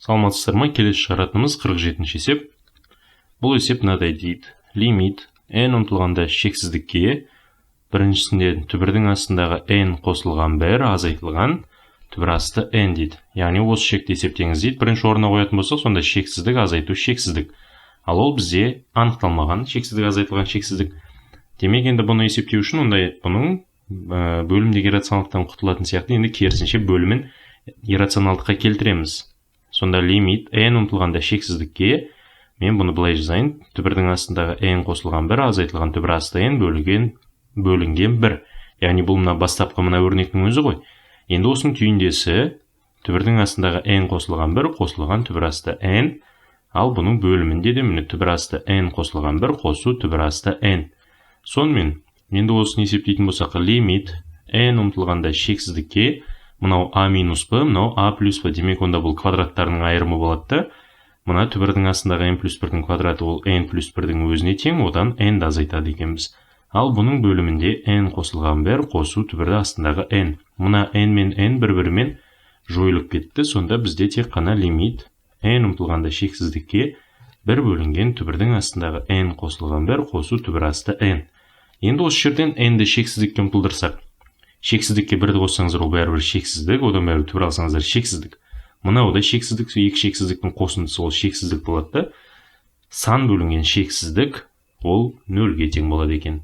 Саламатсыздар ма? Келесі шығаратынымыз 47-ші есеп. Бұл есеп мынадай дейді. Лимит n ұмтылғанда шексіздікке біріншісінде түбірдің астындағы n қосылған 1 азайтылған түбір асты n дейді. Яғни осы шекті есептеңіз дейді. Бірінші орнына қоятын болсақ, сонда шексіздік азайту шексіздік. Ал ол бізде анықталмаған шексіздік азайтылған шексіздік. Демек енді бұны есептеу үшін ондай бұның бөлімдегі иррационалдықтан құтылатын сияқты енді керісінше бөлімін иррационалдыққа келтіреміз. Сонда лимит n ұмтылғанда шексіздікке мен бұны былай жазайын. Түбірдің астындағы n қосылған 1 азайтылған түбір асты n бөлінген 1. Яғни бұл мына бастапқы мына өрнектің өзі ғой. Енді осының түйіндесі түбірдің астындағы n қосылған 1 қосылған түбір асты n. Ал бұның бөлімінде де міне түбір асты n қосылған 1 қосу түбір асты n. Сонымен енді осыны есептейтін болсақ, лимит n ұмтылғанда шексіздікке мынау a минус b, мынау a плюс b. Демек онда бұл квадраттарының айырымы болады. Мына түбірдің астындағы n плюс 1-дің квадраты ол n плюс 1-дің өзіне тең, одан n-ді азайтады екенбіз. Ал бұның бөлімінде n қосылған 1 қосу түбірді астындағы n. Мына n мен n бір-бірімен жойылып кетті. Сонда бізде тек қана лимит n ұмтылғанда шексіздікке 1 бөлінген түбірдің астындағы n қосылған 1 қосу түбір асты n. Енді осы жерден n-ді шексіздікке ұмтылдырсақ, шексіздікке 1-ді қоссаңыздар ол бәрібір шексіздік, одан бәрібір түбір алсаңыздар шексіздік. Мынау да шексіздік, екі шексіздіктің қосындысы ол шексіздік болады. Сан бөлінген шексіздік ол 0-ге тең болады екен.